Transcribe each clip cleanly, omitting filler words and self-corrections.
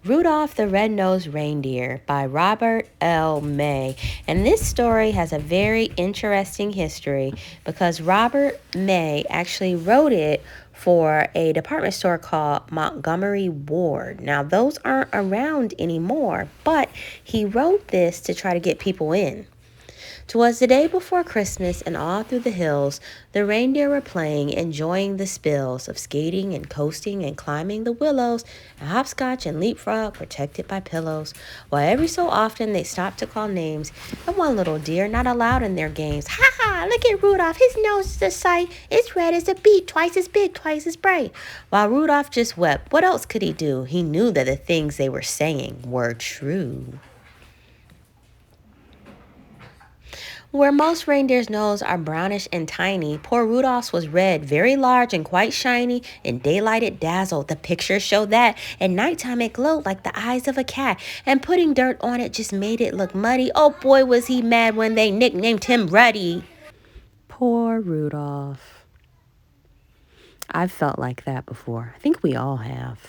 Rudolph the Red-Nosed Reindeer by Robert L. May. And this story has a very interesting history because Robert May actually wrote it for a department store called Montgomery Ward. Now, those aren't around anymore, but he wrote this to try to get people in. 'Twas the day before Christmas, and all through the hills the reindeer were playing, enjoying the spills of skating and coasting and climbing the willows, and hopscotch and leapfrog protected by pillows, while every so often they stopped to call names, and one little deer not allowed in their games. Ha ha! Look at Rudolph, his nose is a sight, it's red as a beet, twice as big, twice as bright. While Rudolph just wept, what else could he do? He knew that the things they were saying were true. Where most reindeers' noses are brownish and tiny, poor Rudolph's was red, very large and quite shiny. In daylight it dazzled, the pictures show that. At nighttime it glowed like the eyes of a cat, and putting dirt on it just made it look muddy. Oh boy, was he mad when they nicknamed him Ruddy. Poor Rudolph. I've felt like that before. I think we all have.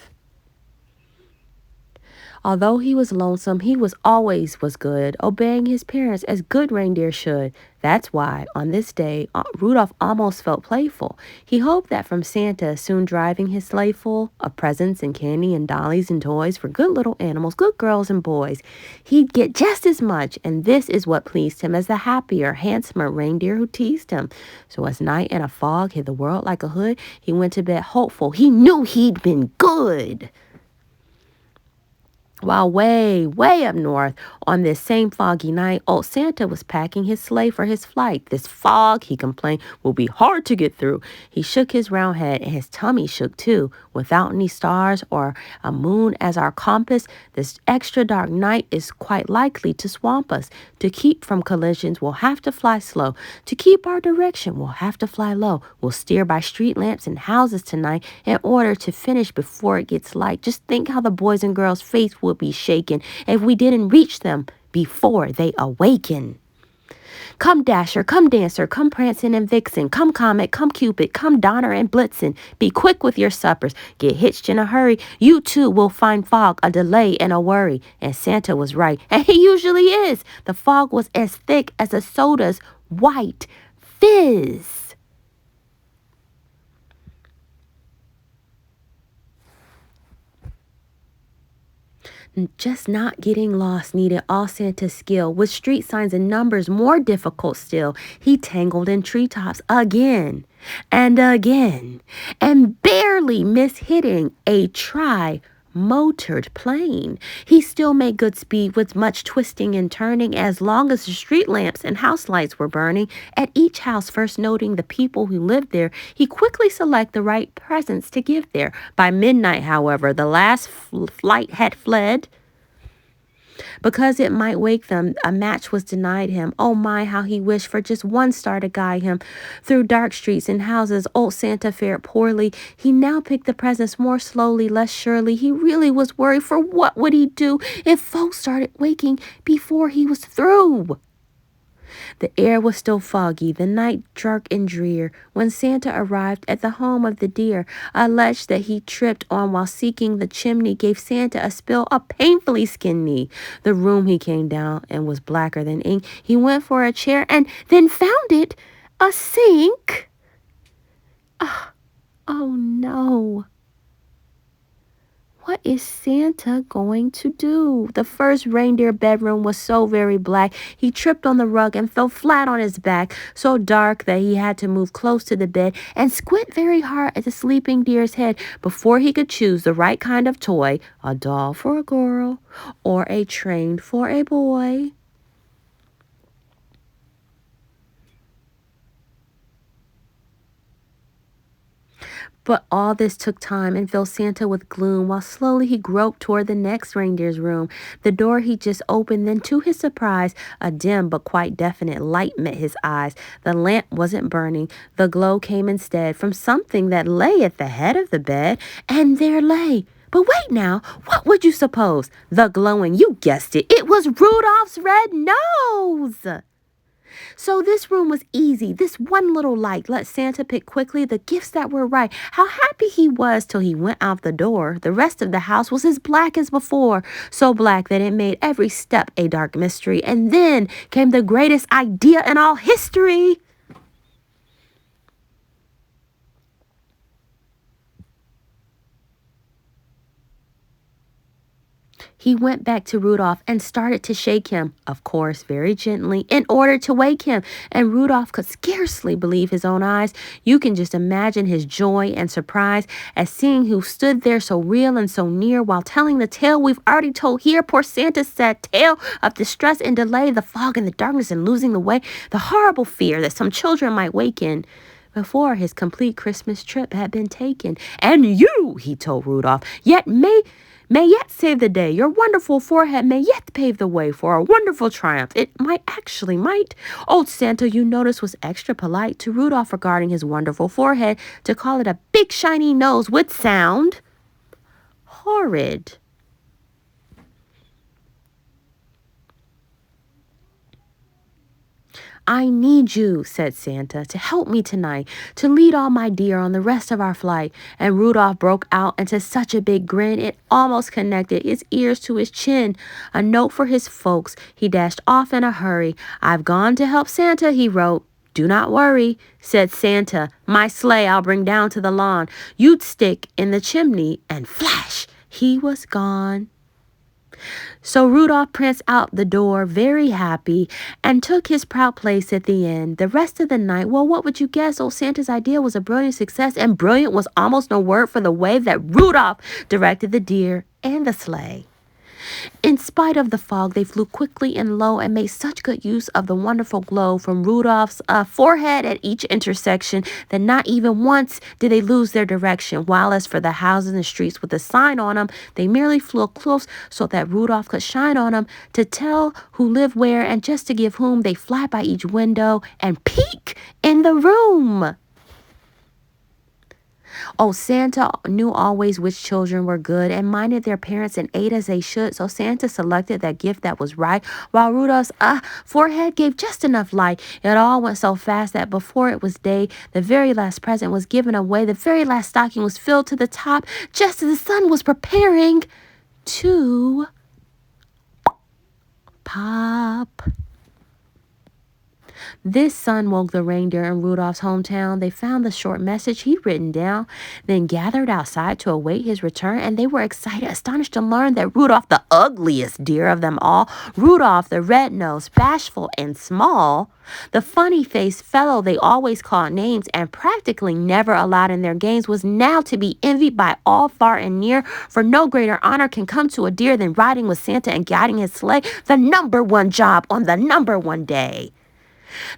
Although he was lonesome, he was always was good, obeying his parents as good reindeer should. That's why, on this day, Rudolph almost felt playful. He hoped that from Santa, soon driving his sleigh full of presents and candy and dollies and toys for good little animals, good girls and boys, he'd get just as much, and this is what pleased him as the happier, handsomer reindeer who teased him. So as night and a fog hid the world like a hood, he went to bed hopeful. He knew he'd been good. While way up north, on this same foggy night, old Santa was packing his sleigh for his flight. This fog, he complained, will be hard to get through. He shook his round head, and his tummy shook too. Without any stars or a moon as our compass, this extra dark night is quite likely to swamp us. To keep from collisions, we'll have to fly slow. To keep our direction, we'll have to fly low. We'll steer by street lamps and houses tonight in order to finish before it gets light. Just think how the boys and girls' faith would be shaken if we didn't reach them before they awaken. Come Dasher, come Dancer, come Prancing and Vixen, come Comet, come Cupid, come Donner and Blitzen. Be quick with your suppers, get hitched in a hurry. You too will find fog, a delay and a worry. And Santa was right, and he usually is. The fog was as thick as a soda's white fizz. Just not getting lost needed all Santa's skill. With street signs and numbers more difficult still, he tangled in treetops again and again, and barely missed hitting a tri-motored plane. He still made good speed with much twisting and turning as long as the street lamps and house lights were burning. At each house, first noting the people who lived there, he quickly selected the right presents to give there. By midnight, however, the last flight had fled. Because it might wake them, a match was denied him. Oh my, how he wished for just one star to guide him. Through dark streets and houses, old Santa fared poorly. He now picked the presents more slowly, less surely. He really was worried, for what would he do if folks started waking before he was through? The air was still foggy, the night dark and drear, when Santa arrived at the home of the deer. A ledge that he tripped on while seeking the chimney gave Santa a spill, a painfully skinned knee. The room he came down and was blacker than ink. He went for a chair and then found it a sink. Oh no. What is Santa going to do? The first reindeer bedroom was so very black. He tripped on the rug and fell flat on his back, so dark that he had to move close to the bed and squint very hard at the sleeping deer's head before he could choose the right kind of toy, a doll for a girl or a train for a boy. But all this took time and filled Santa with gloom, while slowly he groped toward the next reindeer's room. The door he just opened, then to his surprise, a dim but quite definite light met his eyes. The lamp wasn't burning. The glow came instead from something that lay at the head of the bed, and there lay. But wait now, what would you suppose? The glowing, you guessed it, it was Rudolph's red nose! So this room was easy. This one little light let Santa pick quickly the gifts that were right. How happy he was till he went out the door. The rest of the house was as black as before, so black that it made every step a dark mystery. And then came the greatest idea in all history. He went back to Rudolph and started to shake him, of course, very gently, in order to wake him. And Rudolph could scarcely believe his own eyes. You can just imagine his joy and surprise at seeing who stood there so real and so near while telling the tale we've already told here. Poor Santa's sad tale of distress and delay, the fog and the darkness and losing the way, the horrible fear that some children might waken before his complete Christmas trip had been taken. And you, he told Rudolph, may yet save the day. Your wonderful forehead may yet pave the way for a wonderful triumph. It might. Old Santa, you notice, was extra polite to Rudolph regarding his wonderful forehead. To call it a big shiny nose would sound horrid. I need you, said Santa, to help me tonight, to lead all my deer on the rest of our flight. And Rudolph broke out into such a big grin it almost connected his ears to his chin. A note for his folks. He dashed off in a hurry. I've gone to help Santa, he wrote. Do not worry, said Santa. My sleigh I'll bring down to the lawn. You'd stick in the chimney, and flash, he was gone. So Rudolph pranced out the door very happy and took his proud place at the end. The rest of the night, well, what would you guess? Old Santa's idea was a brilliant success, and brilliant was almost no word for the way that Rudolph directed the deer and the sleigh. In spite of the fog, they flew quickly and low and made such good use of the wonderful glow from Rudolph's forehead at each intersection that not even once did they lose their direction. While as for the houses and streets with a sign on them, they merely flew close so that Rudolph could shine on them to tell who lived where and just to give whom. They fly by each window and peek in the room. Oh, Santa knew always which children were good and minded their parents and ate as they should, so Santa selected that gift that was right, while Rudolph's forehead gave just enough light. It all went so fast that before it was day, the very last present was given away, the very last stocking was filled to the top, just as the sun was preparing to pop. This sun woke the reindeer in Rudolph's hometown. They found the short message he'd written down, then gathered outside to await his return, and they were excited, astonished to learn that Rudolph, the ugliest deer of them all, Rudolph, the red-nosed, bashful, and small, the funny-faced fellow they always called names and practically never allowed in their games, was now to be envied by all far and near, for no greater honor can come to a deer than riding with Santa and guiding his sleigh, the #1 job on the #1 day.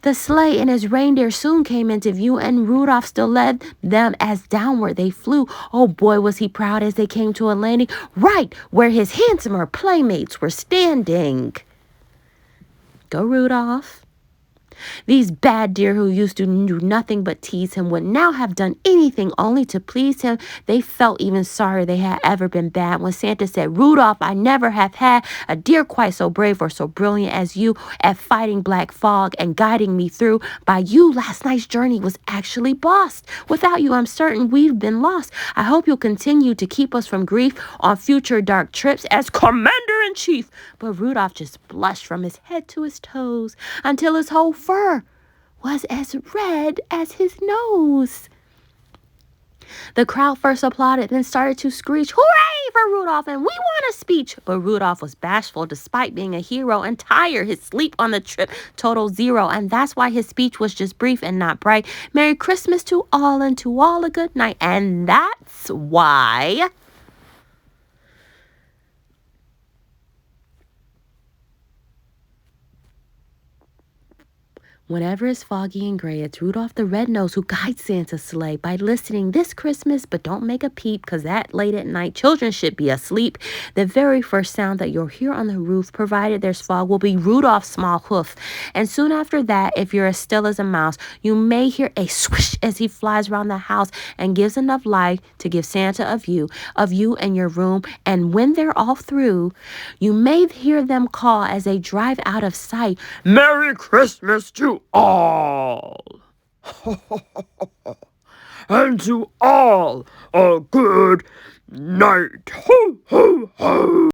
The sleigh and his reindeer soon came into view, and Rudolph still led them as downward they flew. Oh boy, was he proud as they came to a landing right where his handsomer playmates were standing. Go, Rudolph. These bad deer who used to do nothing but tease him would now have done anything only to please him. They felt even sorry they had ever been bad when Santa said, Rudolph, I never have had a deer quite so brave or so brilliant as you at fighting black fog and guiding me through. By you, last night's journey was actually bossed. Without you, I'm certain we've been lost. I hope you'll continue to keep us from grief on future dark trips as Commander-in-Chief. But Rudolph just blushed from his head to his toes until his whole fur was as red as his nose. The crowd first applauded, then started to screech, hooray for Rudolph, and we want a speech. But Rudolph was bashful despite being a hero and tired. His sleep on the trip total 0, and that's why his speech was just brief and not bright. Merry Christmas to all, and to all a good night. And that's why Whenever it's foggy and gray, it's Rudolph the Red-Nosed who guides Santa's sleigh by listening this Christmas, but don't make a peep, because that late at night, children should be asleep. The very first sound that you'll hear on the roof, provided there's fog, will be Rudolph's small hoof. And soon after that, if you're as still as a mouse, you may hear a swish as he flies around the house and gives enough light to give Santa a view of you and your room. And when they're all through, you may hear them call as they drive out of sight, "Merry Christmas to all! And to all a good night! Ho, ho, ho!"